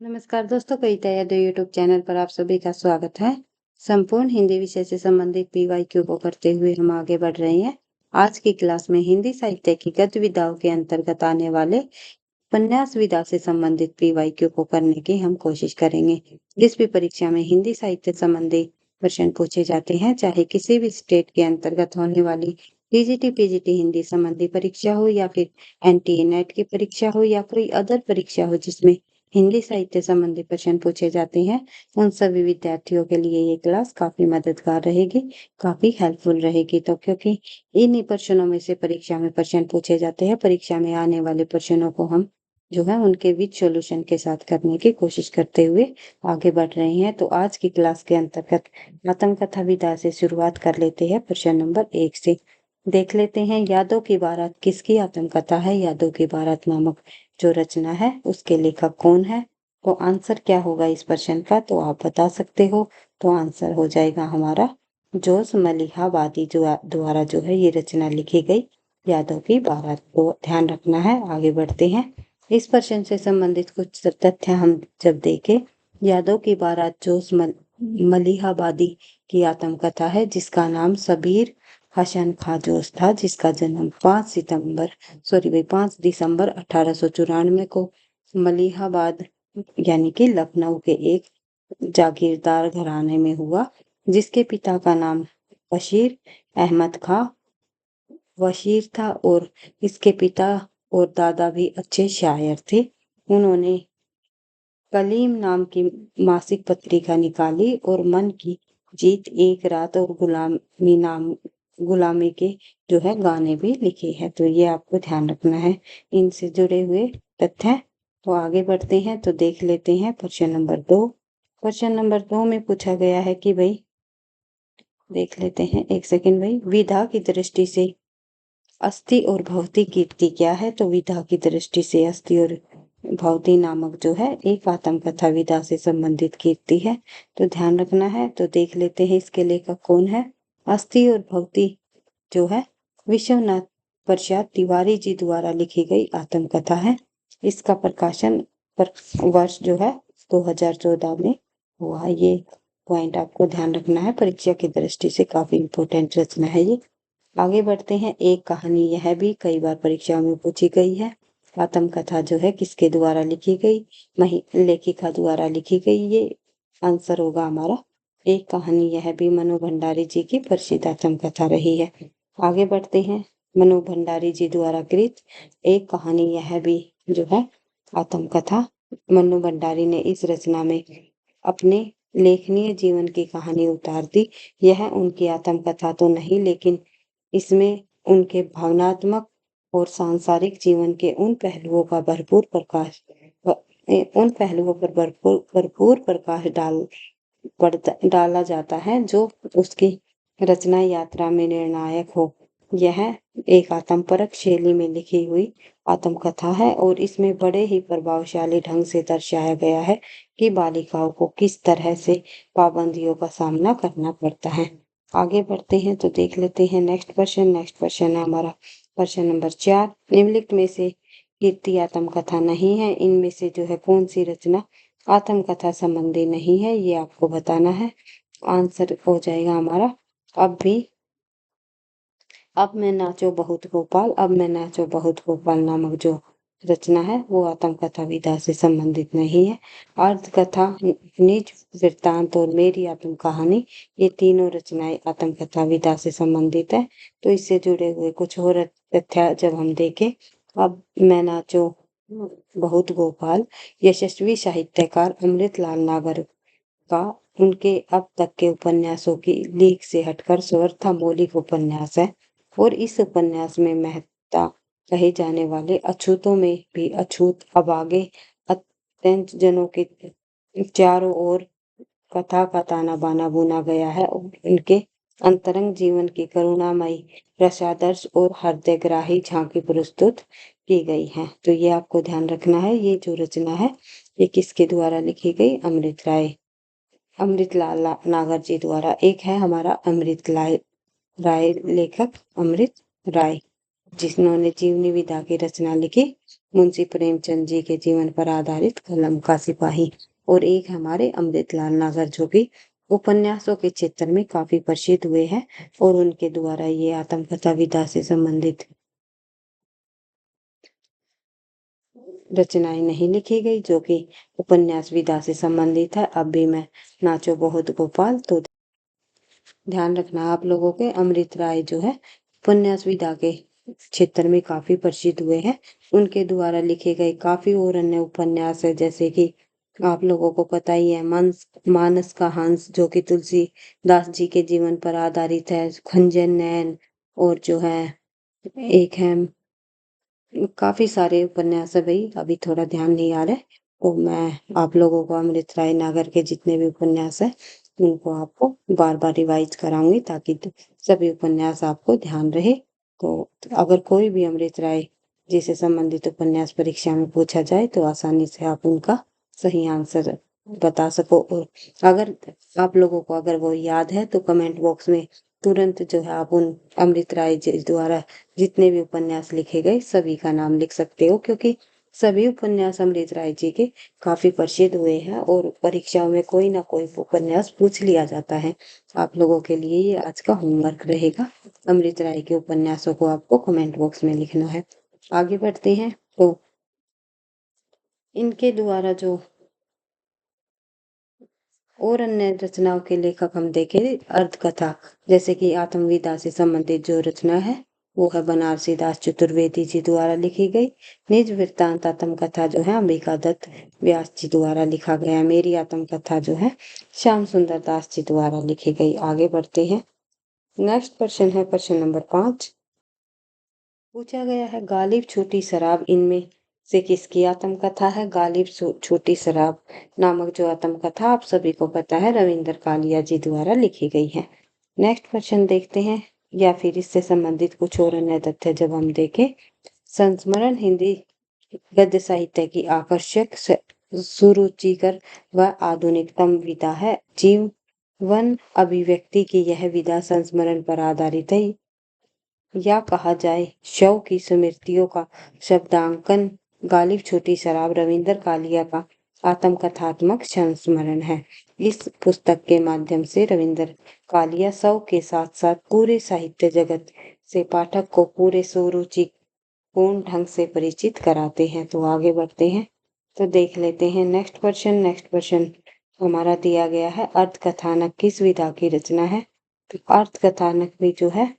नमस्कार दोस्तों, कविता Yadav YouTube channel पर आप सभी का स्वागत है। संपूर्ण हिंदी विषय से संबंधित पीवाईक्यू को करते हुए हम आगे बढ़ रहे हैं। आज की क्लास में हिंदी साहित्य की गद्य विधाओं के अंतर्गत आने वाले उपन्यास विधा से संबंधित पीवाईक्यू को करने की हम कोशिश करेंगे। जिस भी परीक्षा में हिंदी साहित्य संबंधी प्रश्न पूछे जाते हैं, चाहे किसी भी स्टेट के अंतर्गत होने वाली टीजीटी पीजीटी हिंदी संबंधी परीक्षा हो या फिर एनटीए नेट की परीक्षा हो या कोई अदर परीक्षा हो जिसमें हिंदी साहित्य संबंधी प्रश्न पूछे जाते हैं, उन सभी विद्यार्थियों के लिए ये क्लास काफी मददगार रहेगी, काफी हेल्पफुल रहेगी। तो क्योंकि इन्हीं प्रश्नों में से परीक्षा में प्रश्न पूछे जाते हैं, परीक्षा में आने वाले प्रश्नों को हम जो है उनके विद सॉल्यूशन के साथ करने की कोशिश करते हुए आगे बढ़ रहे हैं। तो आज की क्लास के अंतर्गत आत्मकथा विधा से शुरुआत कर लेते हैं। प्रश्न नंबर 1 से देख लेते हैं। यादों की बारात किसकी आत्मकथा है? यादों की बारात नामक जो रचना है उसके लेखक कौन है? तो आंसर क्या होगा इस प्रश्न का, तो आप बता सकते हो। तो आंसर हो जाएगा हमारा जोश मलिहाबादी द्वारा जो है ये रचना लिखी गई यादों की बारात को ध्यान रखना है। आगे बढ़ते हैं। इस प्रश्न से संबंधित कुछ तथ्य हम जब देखें, यादों की बारात जोश मलिहाबादी की आत्मकथा है जिसका नाम सबीर हसन खां जोश था, जिसका जन्म 5 दिसंबर 1894 को मलिहाबाद यानी कि लखनऊ के एक जागीरदार घराने में हुआ, जिसके पिता का नाम बशीर अहमद खां वशीर था और इसके पिता और दादा भी अच्छे शायर थे। उन्होंने कलीम नाम की मासिक पत्रिका निकाली और मन की जीत, एक रात और गुलामी के जो है गाने भी लिखे हैं। तो ये आपको ध्यान रखना है इनसे जुड़े हुए तथ्य। तो आगे बढ़ते हैं। तो देख लेते हैं प्रश्न नंबर 2। प्रश्न नंबर 2 में पूछा गया है कि भाई देख लेते हैं, एक सेकंड भाई। विधा की दृष्टि से अस्थि और भौति कीर्ति क्या है? तो विधा की दृष्टि से अस्थि और भौति नामक जो है एक आत्मकथा विधा से संबंधित कीर्ति है। तो ध्यान रखना है। तो देख लेते हैं इसके लेखक कौन है। अस्थि और भौति जो है विश्वनाथ प्रसाद तिवारी जी द्वारा लिखी गई आत्मकथा है। इसका प्रकाशन वर्ष जो है 2014 में हुआ। ये पॉइंट आपको ध्यान रखना है, परीक्षा की दृष्टि से काफी इंपोर्टेंट रचना है ये। आगे बढ़ते हैं। एक कहानी, यह भी कई बार परीक्षा में पूछी गई है। आत्मकथा जो है किसके द्वारा लिखी गई? लेखिका द्वारा लिखी गई। ये आंसर होगा हमारा एक कहानी, यह भी मनु भंडारी जी की प्रसिद्ध आत्मकथा रही है। आगे बढ़ते हैं। मनु भंडारी जी द्वारा कृत एक कहानी, यह भी जो है आत्मकथा। मनु भंडारी ने इस रचना में अपने लेखनीय जीवन की कहानी उतार दी। यह उनकी आत्मकथा तो नहीं, लेकिन इसमें उनके भावनात्मक और सांसारिक जीवन के उन पहलुओं पर भरपूर प्रकाश डाला जाता है जो उसकी रचना यात्रा में निर्णायक हो। यह एक आत्मपरक शैली में लिखी हुई आत्मकथा है और इसमें बड़े ही प्रभावशाली ढंग से दर्शाया गया है कि बालिकाओं को किस तरह से पाबंदियों का सामना करना पड़ता है। आगे बढ़ते हैं। तो देख लेते हैं नेक्स्ट क्वेश्चन। नेक्स्ट क्वेश्चन है हमारा प्रश्न नंबर 4। निम्नलिखित में से कीर्ति आत्मकथा नहीं है, इनमें से जो है कौन सी रचना आत्मकथा संबंधी नहीं है, ये आपको बताना है। आंसर हो जाएगा हमारा अब मैं नाचो बहुत गोपाल नामक जो रचना है वो आत्मकथा विधा से संबंधित नहीं है। अर्धकथा, निज वृत्तांत और मेरी आत्म कहानी, ये तीनों रचनाएं आत्मकथा विधा से संबंधित है। तो इससे जुड़े हुए कुछ और तथ्य जब हम देखें, अब मैं नाचो बहुत गोपाल यशस्वी साहित्यकार अमृतलाल नागर का उनके अब तक के उपन्यासों की लीक से हटकर स्वरथा मौलिक उपन्यास है और इस उपन्यास में महत्ता कहे जाने वाले अछूतों में भी अछूत अभागे अत्यंत जनों के चारों ओर कथा का ताना बाना बुना गया है और इनके अंतरंग जीवन की करुणामयी रसादर्श और हृदयग्राही झांकी प्रस्तुत की गई है। तो ये आपको ध्यान रखना है। ये जो रचना है ये किसके द्वारा लिखी गई? अमृतलाल नागर जी द्वारा। एक है हमारा अमृत राय लेखक अमृत राय। जिन्होंने जीवनी विधा की रचना लिखी, मुंशी प्रेमचंद जी के जीवन पर आधारित कलम का सिपाही। और एक हमारे अमृतलाल नागर जो कि उपन्यासों के क्षेत्र में काफी प्रसिद्ध हुए हैं और उनके द्वारा ये आत्मकथा विधा से संबंधित रचनाएं नहीं लिखी गई जो कि उपन्यास विधा से संबंधित है। अब भी मैं नाचो बहुत गोपाल, तो ध्यान रखना आप लोगों के अमृत राय जो है उपन्यास विधा के क्षेत्र में काफी प्रसिद्ध हुए हैं। उनके द्वारा लिखे गए काफी और अन्य उपन्यास है, जैसे कि आप लोगों को पता ही है मानस का हंस जो कि तुलसीदास जी के जीवन पर आधारित है, खंजन नैन, और जो है एक है, काफी सारे उपन्यास है भाई, अभी थोड़ा ध्यान नहीं आ रहा है। तो मैं आप लोगों को अमृत राय नागर के जितने भी उपन्यास है उनको आपको बार बार रिवाइज कराऊंगी ताकि सभी उपन्यास आपको ध्यान रहे। तो अगर कोई भी अमृत राय जी से संबंधित उपन्यास परीक्षा में पूछा जाए तो आसानी से आप उनका सही आंसर बता सको। और अगर आप लोगों को अगर वो याद है तो कमेंट बॉक्स में तुरंत जो है आप उन अमृत राय जी द्वारा जितने भी उपन्यास लिखे गए सभी का नाम लिख सकते हो, क्योंकि सभी उपन्यास अमृत राय जी के काफी प्रसिद्ध हुए हैं और परीक्षाओं में कोई ना कोई उपन्यास पूछ लिया जाता है। आप लोगों के लिए ये आज का होमवर्क रहेगा। अमृत राय के उपन्यासों को आपको कमेंट बॉक्स में लिखना है। आगे बढ़ते हैं तो इनके द्वारा जो और अन्य रचनाओं के लेखक हम देखें, अर्धकथा, जैसे कि आत्मविदा से संबंधित जो रचना है वो है बनारसी दास चतुर्वेदी जी द्वारा लिखी गई। निज वृत्तांत आत्मकथा जो है अंबिका दत्त व्यास जी द्वारा लिखा गया है। मेरी आत्मकथा जो है श्याम सुंदर दास जी द्वारा लिखी गई। आगे बढ़ते हैं। नेक्स्ट प्रश्न है प्रश्न नंबर 5। पूछा गया है गालिब छोटी शराब इनमें से किसकी आत्मकथा है। गालिब छोटी शराब नामक जो आत्मकथा आप सभी को पता है रविंद्र कालिया जी द्वारा लिखी गई है। नेक्स्ट क्वेश्चन देखते हैं, या फिर इससे संबंधित कुछ और अन्य तथ्य जब हम देखें। संस्मरण हिंदी गद्य साहित्य की आकर्षक सुरुचिकर व आधुनिकतम विधा है। जीवन अभिव्यक्ति की यह विधा संस्मरण पर आधारित है, या कहा जाए शव की स्मृतियों का शब्दांकन। गालिब छोटी शराब रविंद्र कालिया का आत्मकथात्मक संस्मरण है। इस पुस्तक के माध्यम से रविंद्र कालिया शव के साथ साथ पूरे साहित्य जगत से पाठक को पूरे सुरुचिपूर्ण ढंग से परिचित कराते हैं। तो आगे बढ़ते हैं तो देख लेते हैं नेक्स्ट क्वेश्चन। नेक्स्ट क्वेश्चन हमारा दिया गया है, अर्धकथानक किस विधा की रचना है। तो अर्धकथानक भी जो है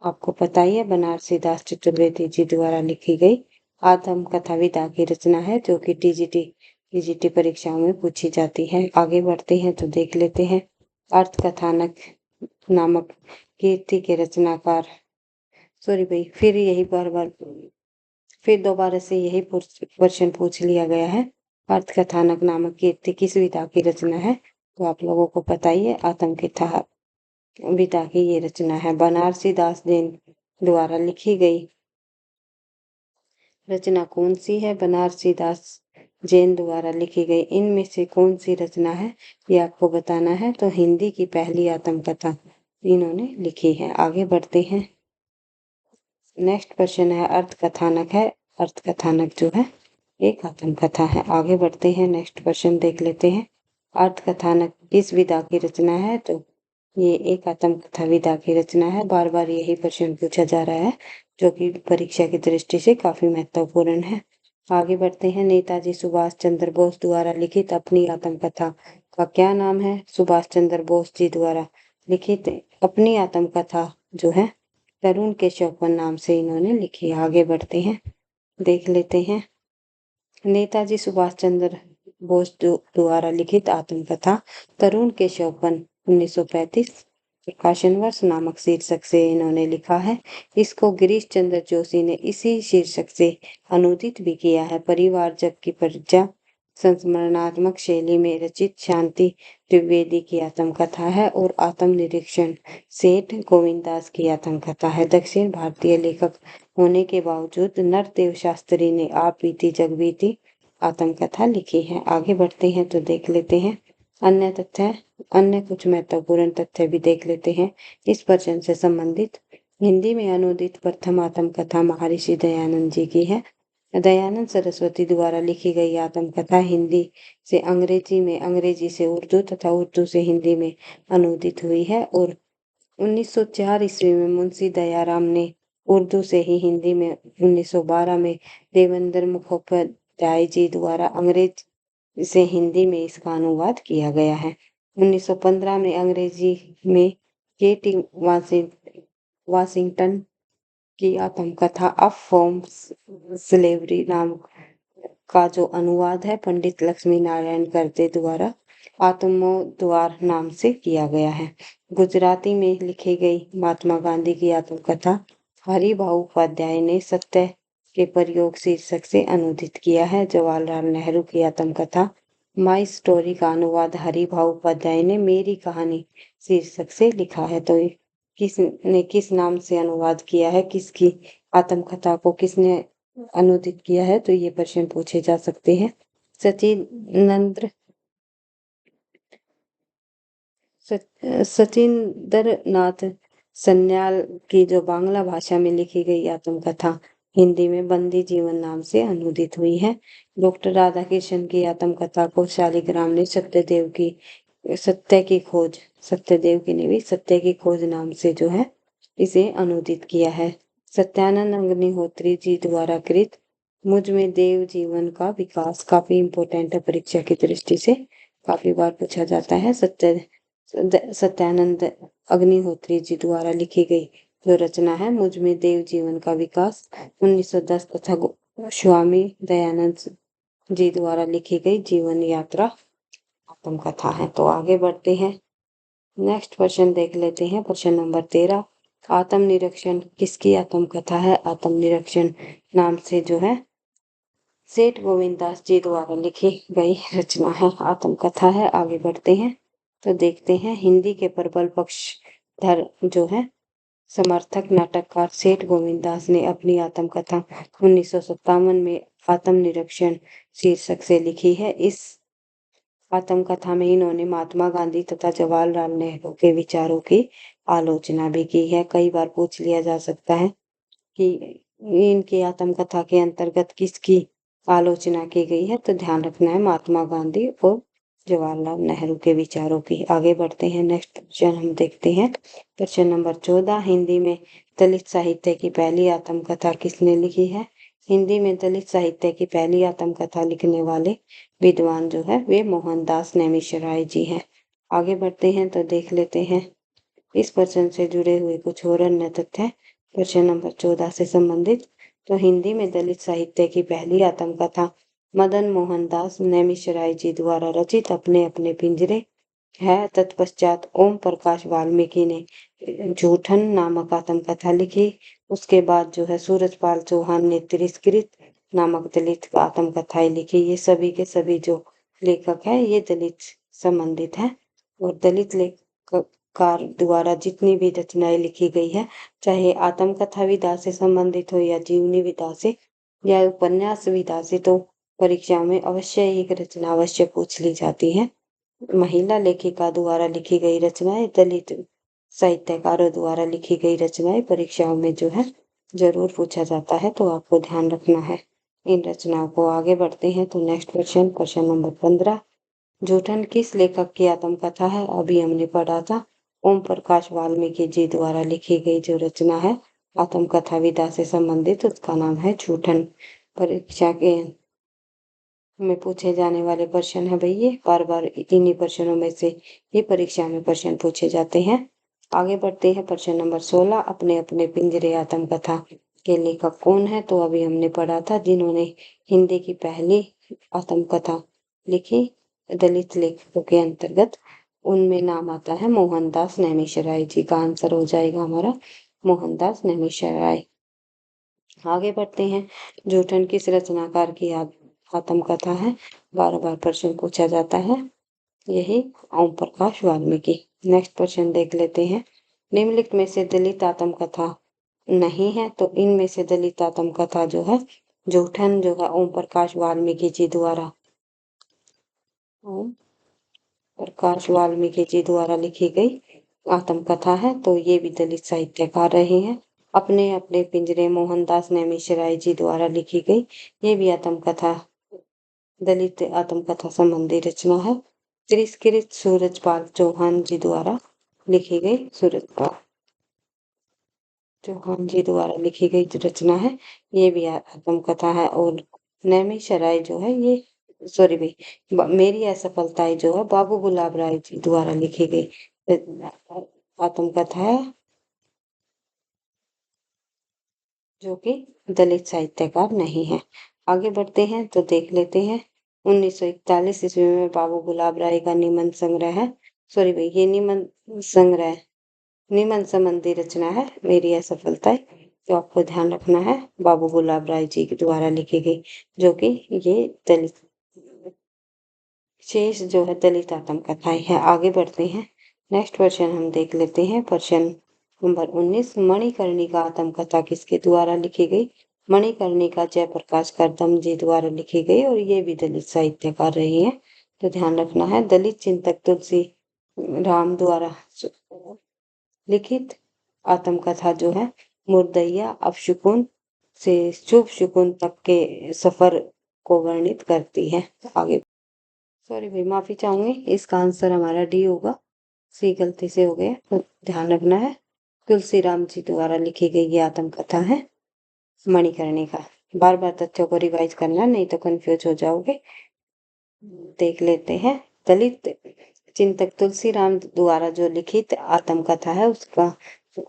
आपको पता ही है बनारसी दास चतुर्वेदी जी द्वारा लिखी गई आत्मकथा विधा की रचना है, जो कि टीजीटी परीक्षाओं में पूछी जाती है। आगे बढ़ते हैं तो देख लेते हैं अर्धकथानक नामक कीर्ति के रचनाकार, सॉरी भाई फिर दोबारा से यही प्रश्न पूछ लिया गया है। अर्धकथानक नामक कीर्ति किस विधा की रचना है। तो आप लोगों को पता ही है आत्मकथा विधा की ये रचना है। बनारसी दास जैन द्वारा लिखी गई रचना कौन सी है। बनारसी दास जैन द्वारा लिखी गई इनमें से कौन सी रचना है ये आपको बताना है। तो हिंदी की पहली आत्मकथा इन्होंने लिखी है। आगे बढ़ते हैं। नेक्स्ट क्वेश्चन है अर्धकथानक है। अर्धकथानक जो है एक आत्मकथा है। आगे बढ़ते हैं नेक्स्ट क्वेश्चन देख लेते हैं। अर्धकथानक किस विधा की रचना है। तो ये एक आत्मकथा विधा की रचना है। बार बार यही प्रश्न पूछा जा रहा है जो कि परीक्षा की दृष्टि से काफी महत्वपूर्ण है। आगे बढ़ते हैं। नेताजी सुभाष चंद्र बोस द्वारा लिखित अपनी आत्मकथा का क्या नाम है। सुभाष चंद्र बोस जी द्वारा लिखित अपनी आत्मकथा जो है तरुण के शौपन नाम से इन्होंने लिखी। आगे बढ़ते हैं देख लेते हैं। नेताजी सुभाष चंद्र बोस द्वारा लिखित आत्मकथा तरुण के शौपन 1935 प्रकाशन वर्ष नामक शीर्षक से इन्होंने लिखा है। इसको गिरीश चंद्र जोशी ने इसी शीर्षक से अनुदित भी किया है। परिवार जब की परिजा संस्मरणात्मक शैली में रचित शांति द्विवेदी की आत्मकथा है और आत्मनिरीक्षण सेठ गोविंददास की आत्मकथा है। दक्षिण भारतीय लेखक होने के बावजूद नरदेव शास्त्री ने आप बीती जग बीती आत्मकथा लिखी है। आगे बढ़ते हैं तो देख लेते हैं अन्य कुछ महत्वपूर्ण तथ्य भी देख लेते हैं इस प्रश्न से संबंधित। हिंदी में अनुदित प्रथम आत्मकथा महर्षि दयानंद जी की है। दयानंद सरस्वती द्वारा लिखी गई आत्मकथा हिंदी से अंग्रेजी में, अंग्रेजी से उर्दू तथा उर्दू से हिंदी में अनुदित हुई है और 1904 ईस्वी में मुंशी दयाराम ने उर्दू से ही हिंदी में, 1912 में देवेंद्र मुखोपाध्याय जी द्वारा अंग्रेजी से हिंदी में इसका अनुवाद किया गया है। 1915 में अंग्रेजी में केटी वाशिंगटन की आत्मकथा अ फ्रॉम स्लेवरी नाम का जो अनुवाद है पंडित लक्ष्मी नारायण करदे द्वारा आत्मोद्वार नाम से किया गया है। गुजराती में लिखी गई महात्मा गांधी की आत्मकथा हरिभाऊ उपाध्याय ने सत्य के प्रयोग शीर्षक से अनुदित किया है। जवाहरलाल नेहरू की आत्मकथा माई स्टोरी का अनुवाद हरिभाऊ उपाध्याय ने मेरी कहानी शीर्षक से लिखा है। तो किसने किस नाम से अनुवाद किया है, किसकी आत्मकथा को किसने अनुदित किया है, तो ये प्रश्न पूछे जा सकते हैं। सचिंद्र नाथ सन्याल की जो बांग्ला भाषा में लिखी गई आत्मकथा हिंदी में बंदी जीवन नाम से अनुदित हुई है। डॉक्टर राधाकृष्ण की आत्मकथा को शालिग्राम ने सत्यदेव की नहीं, सत्य की खोज नाम से जो है इसे अनुदित किया है। सत्यानंद अग्निहोत्री जी द्वारा कृत मुझ में देव जीवन का विकास काफी इंपॉर्टेंट है, परीक्षा की दृष्टि से काफी बार पूछा जाता है। सत्यानंद अग्निहोत्री जी द्वारा लिखी गई जो रचना है मुझ में देव जीवन का विकास 1910 तथा स्वामी दयानंद जी द्वारा लिखी गई जीवन यात्रा आत्मकथा है। तो आगे बढ़ते हैं, नेक्स्ट प्रश्न देख लेते हैं। प्रश्न नंबर 13, आत्मनिरीक्षण किसकी आत्मकथा है? आत्मनिरीक्षण नाम से जो है सेठ गोविंददास जी द्वारा लिखी गई रचना है, आत्मकथा है। आगे बढ़ते हैं तो देखते हैं हिंदी के प्रबल पक्षधर जो है समर्थक नाटककार सेठ गोविंददास ने अपनी आत्मकथा 1957 में आत्मनिरीक्षण शीर्षक से लिखी है। इस आत्मकथा में इन्होंने महात्मा गांधी तथा जवाहरलाल नेहरू के विचारों की आलोचना भी की है। कई बार पूछ लिया जा सकता है कि इनकी आत्मकथा के अंतर्गत किसकी आलोचना की गई है, तो ध्यान रखना है महात्मा गांधी और जवाहरलाल नेहरू के विचारों की। आगे बढ़ते हैं, नेक्स्ट प्रश्न हम देखते हैं। प्रश्न नंबर 14, हिंदी में दलित साहित्य की पहली आत्मकथा किसने लिखी है? हिंदी में दलित साहित्य की पहली आत्मकथा लिखने वाले विद्वान जो है वे मोहनदास नेमिषराय जी हैं। आगे बढ़ते हैं तो देख लेते हैं इस प्रश्न से जुड़े हुए कुछ और अन्य तथ्य। प्रश्न नंबर 14 से संबंधित, तो हिंदी में दलित साहित्य की पहली आत्मकथा मदन मोहनदास नेमिषराय जी द्वारा रचित अपने अपने पिंजरे है। तत्पश्चात ओम प्रकाश वाल्मीकि ने जूठन नामक आत्मकथा लिखी। उसके बाद जो है सूरजपाल चौहान ने तिरस्कृत नामक दलित आत्मकथाएं लिखी। ये सभी के सभी जो लेखक है ये दलित संबंधित है और दलित लेखककार द्वारा जितनी भी रचनाएं लिखी गई है, चाहे आत्मकथा विधा से संबंधित हो या जीवनी विधा से या उपन्यास विधा से, तो परीक्षा में अवश्य एक रचना अवश्य पूछ ली जाती है। महिला लेखिका द्वारा लिखी गई रचनाएं, दलित साहित्यकारों द्वारा लिखी गई रचनाएं परीक्षाओं में जो है जरूर पूछा जाता है, तो आपको ध्यान रखना है इन रचनाओं को। आगे बढ़ते हैं तो नेक्स्ट प्रश्न, प्रश्न नंबर 15, जूठन किस लेखक की आत्मकथा है? अभी हमने पढ़ा था ओम प्रकाश वाल्मीकि जी द्वारा लिखी गई जो रचना है आत्मकथा विधा से संबंधित, उसका नाम है जूठन। परीक्षा के में पूछे जाने वाले प्रश्न है भाई, ये बार बार इन्हीं प्रश्नों में से ही परीक्षा में प्रश्न पूछे जाते हैं। आगे बढ़ते हैं, प्रश्न नंबर 16, अपने अपने पिंजरे आत्मकथा के लेखक कौन है? तो अभी हमने पढ़ा था जिन्होंने हिंदी की पहली आत्मकथा लिखी दलित लेखकों के अंतर्गत, उनमें नाम आता है मोहनदास नेमिषराय जी। का आंसर हो जाएगा हमारा मोहनदास नेमिषराय। आगे बढ़ते हैं, जूठन किस रचनाकार की आत्मकथा है? बार बार प्रश्न पूछा जाता है, यही ओम प्रकाश वाल्मीकि। नेक्स्ट प्रश्न देख लेते हैं, निम्नलिखित में से दलित आत्मकथा नहीं है, तो इनमें से दलित आत्मकथा जो है जूठन जो है ओम प्रकाश वाल्मीकि जी द्वारा लिखी गई आत्मकथा है, तो ये भी दलित साहित्यकार रहे हैं। अपने अपने पिंजरे मोहनदास नेमिशराय जी द्वारा लिखी गई। ये भी आत्मकथा, दलित आत्मकथा संबंधी रचना है। तिरस्कृत सूरजपाल चौहान जी द्वारा लिखी गई, सूरजपाल चौहान जी द्वारा लिखी गई जो रचना है, ये भी आत्मकथा है। और नैमिषारण्य जो है ये, सॉरी भाई, मेरी असफलताएं जो है बाबू गुलाब राय जी द्वारा लिखी गई आत्मकथा है, जो कि दलित साहित्यकार नहीं है। आगे बढ़ते हैं तो देख लेते हैं। 1941 ईस्वी में बाबू गुलाब राय का निबंध संग्रह है, सॉरी भाई ये निबंध संग्रह, निबंध संबंधी रचना है मेरी असफलताएं, जो आपको ध्यान रखना है, बाबू गुलाब राय जी के द्वारा लिखी गई, जो कि ये दलित शेष जो है दलित आत्मकथाएं है। आगे बढ़ते हैं, नेक्स्ट क्वेश्चन हम देख लेते हैं। प्रश्न नंबर 19, मणिकर्णिका आत्मकथा किसके द्वारा लिखी गई? मणिकर्णिका जयप्रकाश करदम जी द्वारा लिखी गई और ये भी दलित साहित्यकार रही है, तो ध्यान रखना है। दलित चिंतक तुलसी राम द्वारा लिखित आत्मकथा जो है मुर्दैया अपशकुन से शुभ शकुन तक के सफर को वर्णित करती है। आगे, सॉरी भाई माफी चाहूंगी, इसका आंसर हमारा डी होगा, सी गलती से हो गया, तो ध्यान रखना है। तुलसी राम जी द्वारा लिखी गई ये आत्मकथा है मणिकर्णिका। बार बार तथ्यों को रिवाइज करना, नहीं तो कंफ्यूज हो जाओगे। देख लेते हैं, दलित चिंतक तुलसी राम द्वारा जो लिखित आत्मकथा है उसका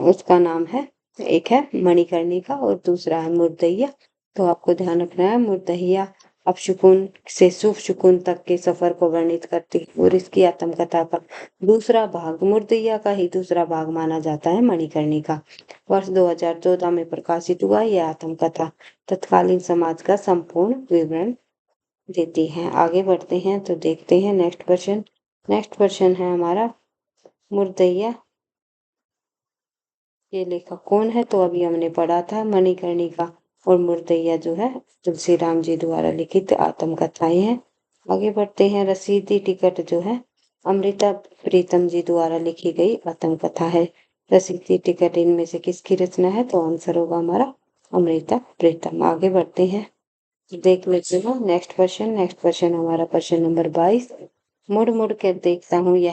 उसका नाम है, एक है मणिकर्णिका और दूसरा है मुर्दैया। तो आपको ध्यान रखना है, मुर्दैया अपशकुन से शुभ शकुन तक के सफर को वर्णित करती है और इसकी आत्मकथा का दूसरा भाग, मुर्दैया का ही दूसरा भाग माना जाता है मणिकर्णिका। वर्ष 2014 में प्रकाशित हुआ यह आत्मकथा तत्कालीन समाज का संपूर्ण विवरण देती है। आगे बढ़ते हैं तो देखते हैं नेक्स्ट क्वेश्चन। नेक्स्ट क्वेश्चन है हमारा, मुर्दैया ये लेखक कौन है? तो अभी हमने पढ़ा था, मणिकर्णिका और मुर्दैया जो है तुलसी राम जी द्वारा लिखित आत्मकथाएं हैं। आगे बढ़ते हैं, रसीदी टिकट जो है अमृता प्रीतम जी द्वारा लिखी गई आत्मकथा है। रसीदी टिकट इनमें से किसकी रचना है? तो आंसर होगा हमारा अमृता प्रीतम। आगे बढ़ते हैं, देख लेते हैं नेक्स्ट क्वेश्चन। नेक्स्ट क्वेश्चन हमारा प्रश्न नंबर 22, मुड़ मुड़ कर देखता हूँ यह